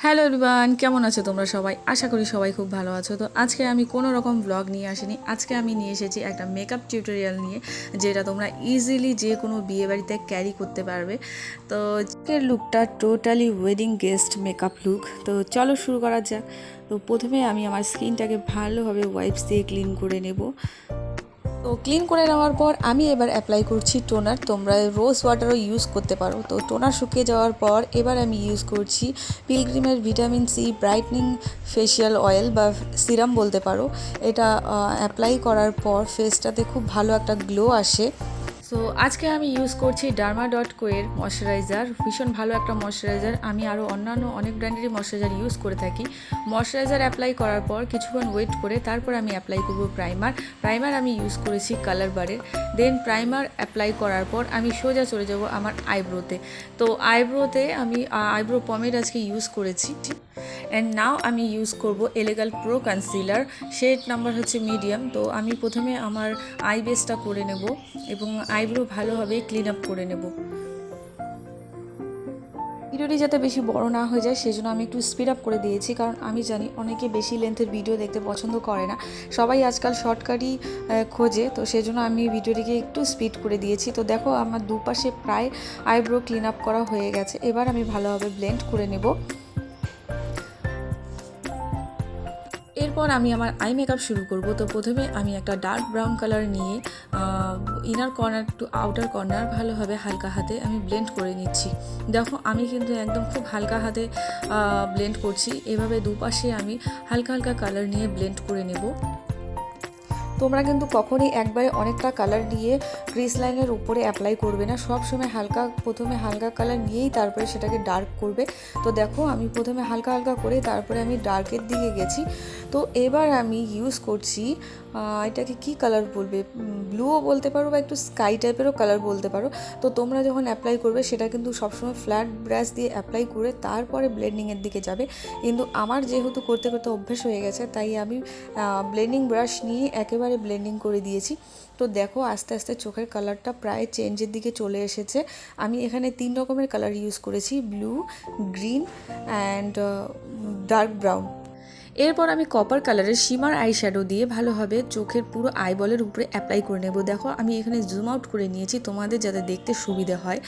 Hello everyone, কেমন আছো তোমরা সবাই? আশা করি সবাই খুব ভালো আছো। তো আজকে আমি কোনো রকম ব্লগ নিয়ে আসিনি। আজকে আমি নিয়ে এসেছি একটা মেকআপ টিউটোরিয়াল নিয়ে, যেটা তোমরা ইজিলি যে কোনো বিয়েবাড়িতে ক্যারি করতে পারবে। তো আজকের লুকটা totally wedding guest makeup look. তো চলো শুরু করা যাক। তো প্রথমে আমি আমার স্কিনটাকে ভালোভাবে ওয়াইপস দিয়ে ক্লিন করে নেব। তো ক্লিন করে নেওয়ার পর আমি এবার অ্যাপ্লাই করছি টোনার। তোমরা রোজ ওয়াটারও ইউজ করতে পারো। তো টোনার শুকিয়ে যাওয়ার পর এবার আমি ইউজ করছি পিলগ্রিমের vitamin C brightening facial oil বা সিরাম বলতে পারো। এটা অ্যাপ্লাই করার পর ফেসটাতে খুব ভালো একটা গ্লো আসে। সো আজকে আমি ইউজ করছি ডার্মা.co এর ময়শ্চারাইজার। ভীষণ ভালো একটা ময়শ্চারাইজার। আমি আরও অন্যান্য অনেক ব্র্যান্ডেরই ময়শ্চারাইজার ইউজ করে থাকি। ময়শ্চারাইজার অ্যাপ্লাই করার পর কিছুক্ষণ ওয়েট করে তারপর আমি অ্যাপ্লাই করব প্রাইমার আমি ইউজ করেছি কালার বারের। দেন প্রাইমার অ্যাপ্লাই করার পর আমি সোজা চলে যাব আমার আইব্রোতে। তো আইব্রোতে আমি আইব্রো পমেড আজকে ইউজ করেছি। অ্যান্ড নাও আমি ইউজ করব এলেগাল প্রো কনসিলার, শেড নাম্বার হচ্ছে মিডিয়াম। তো আমি প্রথমে আমার আই বেসটা করে নেব এবং আইব্রো ভালোভাবে ক্লিন আপ করে নেব। ভিডিওটি যাতে বেশি বড় না হয়ে যায় সেজন্য আমি একটু স্পিড আপ করে দিয়েছি, কারণ আমি জানি অনেকে বেশি লেন্থের ভিডিও দেখতে পছন্দ করে না, সবাই আজকাল শর্টকাটই খোঁজে। তো সেজন্য আমি ভিডিওটিকে একটু স্পিড করে দিয়েছি। তো দেখো আমার দুপাশে প্রায় আইব্রো ক্লিন আপ করা হয়ে গেছে। এবার আমি ভালোভাবে ব্লেন্ড করে নেব। এরপর আমি আমার আই মেকআপ শুরু করব। তো প্রথমে আমি একটা ডার্ক ব্রাউন কালার নিয়ে inner corner to outer corner ভালোভাবে হালকা হাতে আমি ব্লেন্ড করে নিচ্ছি। দেখো আমি কিন্তু একদম খুব হালকা হাতে ব্লেন্ড করছি। এভাবে দুপাশে আমি হালকা হালকা কালার নিয়ে ব্লেন্ড করে নেব। তোমরা কিন্তু কখনই একবারে অনেকটা কালার দিয়ে ক্রিজ লাইনের উপরে অ্যাপ্লাই করবে না। সব সময় প্রথমে হালকা কালার নিয়েই তারপরে সেটাকে ডার্ক করবে। তো দেখো আমি প্রথমে হালকা হালকা করে তারপরে আমি ডার্কের দিকে গেছি। তো এবার আমি ইউজ করছি এটাকে কি কালার বলবে, ব্লুও বলতে পারো বা একটু স্কাই টাইপেরও কালার বলতে পারো। তো তোমরা যখন অ্যাপ্লাই করবে সেটা কিন্তু সবসময় ফ্ল্যাট ব্রাশ দিয়ে অ্যাপ্লাই করে তারপরে ব্লেন্ডিংয়ের দিকে যাবে। কিন্তু আমার যেহেতু করতে করতে অভ্যেস হয়ে গেছে, তাই আমি ব্লেন্ডিং ব্রাশ নিয়ে একেবারে ব্লেন্ডিং করে দিয়েছি। তো দেখো আস্তে আস্তে চোখের কালারটা প্রায় চেঞ্জের দিকে চলে এসেছে। আমি এখানে 3 রকমের কালার ইউজ করেছি, blue, green and dark brown. এরপর আমি কপার কালারের শিমার আই শ্যাডো দিয়ে ভালোভাবে চোখের পুরো আইবলের উপরে অ্যাপ্লাই করে নেব। দেখো আমি এখানে জুম আউট করে নিয়েছি তোমাদের যাতে দেখতে সুবিধে হয়।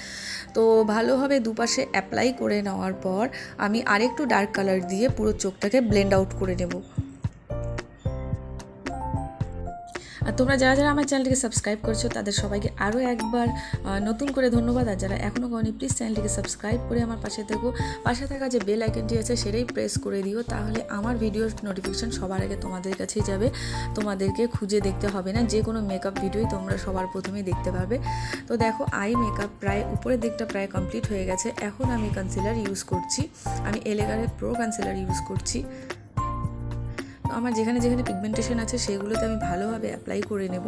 তো ভালোভাবে দুপাশে অ্যাপ্লাই করে নেওয়ার পর আমি আরেকটু ডার্ক কালার দিয়ে পুরো চোখটাকে ব্লেন্ড আউট করে নেব। আর তোমরা যারা যারা আমার চ্যানেলটিকে সাবস্ক্রাইব করেছো তাদের সবাইকে আরও একবার নতুন করে ধন্যবাদ। আর যারা এখনও করেনি প্লিজ চ্যানেলটিকে সাবস্ক্রাইব করে আমার পাশে থেকো। পাশে থাকা যে বেল আইকনটি আছে সেটাই প্রেস করে দিও, তাহলে আমার ভিডিওর নোটিফিকেশান সবার আগে তোমাদের কাছেই যাবে। তোমাদেরকে খুঁজে দেখতে হবে না, যে কোনো মেকআপ ভিডিওই তোমরা সবার প্রথমেই দেখতে পাবে। তো দেখো আই মেকআপ প্রায় উপরের দিকটা প্রায় কমপ্লিট হয়ে গেছে। এখন আমি কনসিলার ইউজ করছি, আমি এলেগারের প্রো কনসিলার ইউজ করছি। আমার যেখানে যেখানে পিগমেন্টেশন আছে সেগুলোতে আমি ভালোভাবে অ্যাপ্লাই করে নেব।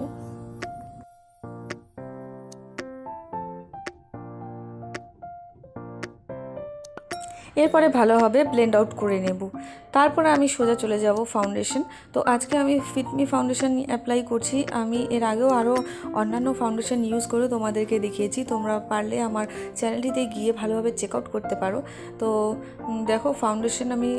এরপরে ভালোভাবে ব্লেন্ড আউট করে নেব। তারপরে আমি সোজা চলে যাব ফাউন্ডেশন। তো আজকে আমি ফিটমি ফাউন্ডেশন অ্যাপ্লাই করছি। আমি এর আগেও আরও অন্যান্য ফাউন্ডেশন ইউজ করে তোমাদেরকে দেখিয়েছি, তোমরা পারলে আমার চ্যানেলটিতে গিয়ে ভালোভাবে চেক আউট করতে পারো। তো দেখো ফাউন্ডেশন আমি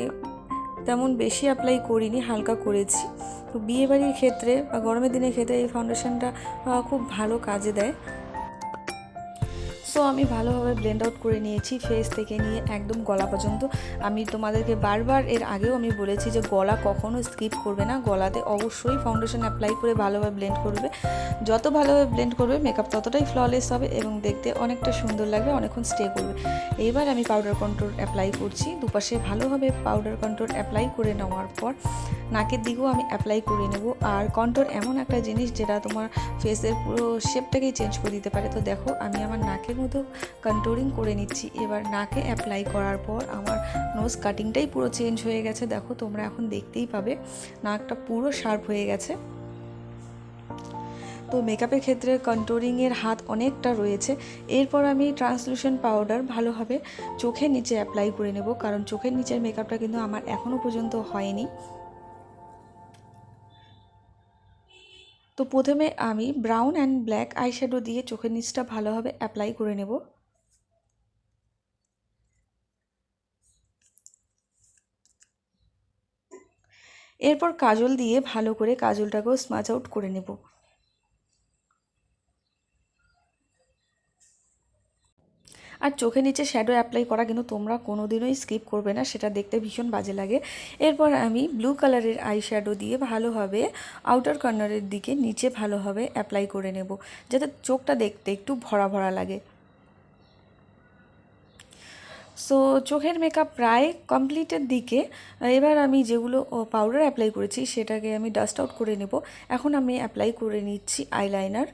তেমন বেশি অ্যাপ্লাই করিনি, হালকা করেছি। তো বিয়েবাড়ির ক্ষেত্রে বা গরমের দিনের ক্ষেত্রে এই ফাউন্ডেশনটা খুব ভালো কাজে দেয়। সো আমি ভালোভাবে ব্লেন্ড আউট করে নিয়েছি ফেস থেকে নিয়ে একদম গলা পর্যন্ত। আমি তোমাদেরকে বারবার এর আগেও আমি বলেছি যে গলা কখনো স্কিপ করবে না, গলাতে অবশ্যই ফাউন্ডেশন অ্যাপ্লাই করে ভালোভাবে ব্লেন্ড করবে। যত ভালোভাবে ব্লেন্ড করবে মেকআপ ততটাই ফ্ললেস হবে এবং দেখতে অনেকটা সুন্দর লাগবে, অনেকক্ষণ স্টে করবে। এইবার আমি পাউডার কন্ট্রোল অ্যাপ্লাই করছি। দুপাশে ভালোভাবে পাউডার কন্ট্রোল অ্যাপ্লাই করে নেওয়ার পর নাকের দিকেও আমি অ্যাপ্লাই করে নেব। আর কন্ট্রোল এমন একটা জিনিস যেটা তোমার ফেসের পুরো শেপটাকেই চেঞ্জ করে দিতে পারে। তো দেখো আমি আমার নাকের মতো কন্ট্রোলিং করে নিচ্ছি। এবার নাকে অ্যাপ্লাই করার পর আমার নোজ কাটিংটাই পুরো চেঞ্জ হয়ে গেছে। দেখো তোমরা এখন দেখতেই পাবে নাকটা পুরো শার্প হয়ে গেছে। তো মেকআপের ক্ষেত্রে কন্ট্রোলিংয়ের হাত অনেকটা রয়েছে। এরপর আমি ট্রান্সলুসেন্ট পাউডার ভালোভাবে চোখের নিচে অ্যাপ্লাই করে নেব, কারণ চোখের নিচের মেকআপটা কিন্তু আমার এখনও পর্যন্ত হয়নি। তো প্রথমে আমি ব্রাউন অ্যান্ড ব্ল্যাক আইশ্যাডো দিয়ে চোখের নিচটা ভালোভাবে অ্যাপ্লাই করে নেব। এরপর কাজল দিয়ে ভালো করে কাজলটাকেও স্মাচ আউট করে নেব। আর চোখে নিচে শ্যাডো অ্যাপ্লাই করা কিন্তু তোমরা কোনোদিনই স্কিপ করবে না, সেটা দেখতে ভীষণ বাজে লাগে। এরপর আমি ব্লু কালারের আই শ্যাডো দিয়ে ভালোভাবে আউটার কর্নারের দিকে নিচে ভালোভাবে অ্যাপ্লাই করে নেব, যাতে চোখটা দেখতে একটু ভরা ভরা লাগে। সো চোখের মেকআপ প্রায় কমপ্লিটের দিকে। এবার আমি যেগুলো পাউডার অ্যাপ্লাই করেছি সেটাকে আমি ডাস্ট আউট করে নেব। এখন আমি অ্যাপ্লাই করে নিচ্ছি আইলাইনার।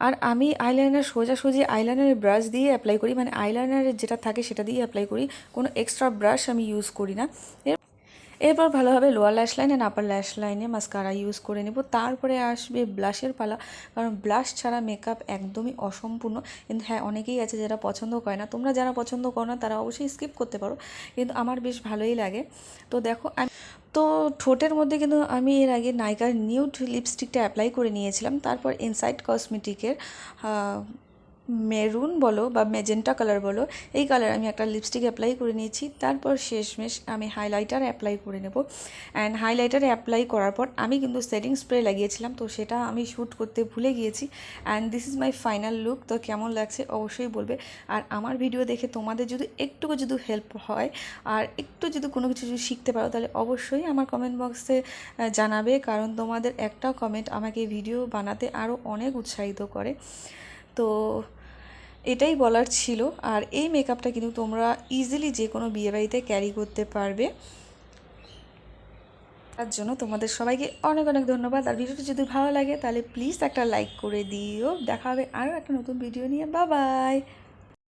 আর আমি আইলাইনার সোজাসুজি আইলাইনারের ব্রাশ দিয়ে অ্যাপ্লাই করি, মানে আইলাইনারের যেটা থাকে সেটা দিয়ে অ্যাপ্লাই করি, কোনো এক্সট্রা ব্রাশ আমি ইউজ করি না। এরপর ভালোভাবে লোয়ার ল্যাশ লাইন অ্যান্ড আপার ল্যাশ লাইনে মাস্কারা ইউজ করে নেব। তারপরে আসবে ব্লাশের পালা, কারণ ব্লাশ ছাড়া মেকআপ একদমই অসম্পূর্ণ। কিন্তু হ্যাঁ, অনেকেই আছে যারা পছন্দ করে না, তোমরা যারা পছন্দ করো না তারা অবশ্যই স্কিপ করতে পারো, কিন্তু আমার বেশ ভালোই লাগে। তো দেখো, তো ঠোঁটের মধ্যে কিন্তু আমি এর আগে নাইকার নিউড লিপস্টিকটা অ্যাপ্লাই করে নিয়েছিলাম। তারপর ইনসাইড কসমেটিকের মেরুন বলো বা মেজেন্টা কালার বলো, এই কালার আমি একটা লিপস্টিক অ্যাপ্লাই করে নিয়েছি। তারপর শেষমেশ আমি হাইলাইটার অ্যাপ্লাই করে নেব। অ্যান্ড হাইলাইটারে অ্যাপ্লাই করার পর আমি কিন্তু সেটিং স্প্রে লাগিয়েছিলাম, তো সেটা আমি শ্যুট করতে ভুলে গিয়েছি। And this is my final look. তো কেমন লাগছে অবশ্যই বলবে। আর আমার ভিডিও দেখে তোমাদের যদি একটুকু যদি হেল্প হয় আর একটু যদি কোনো কিছু যদি শিখতে পারো, তাহলে অবশ্যই আমার কমেন্ট বক্সে জানাবে, কারণ তোমাদের একটা কমেন্ট আমাকে ভিডিও বানাতে আরও অনেক উৎসাহিত করে। তো এটাই বলার ছিল। আর এই মেকআপটা কিন্তু তোমরা ইজিলি যে কোনো বিয়েবাড়িতে ক্যারি করতে পারবে। তার জন্য তোমাদের সবাইকে অনেক অনেক ধন্যবাদ। আর ভিডিওটি যদি ভালো লাগে তাহলে প্লিজ একটা লাইক করে দিও। দেখা হবে আরও একটা নতুন ভিডিও নিয়ে। Bye bye.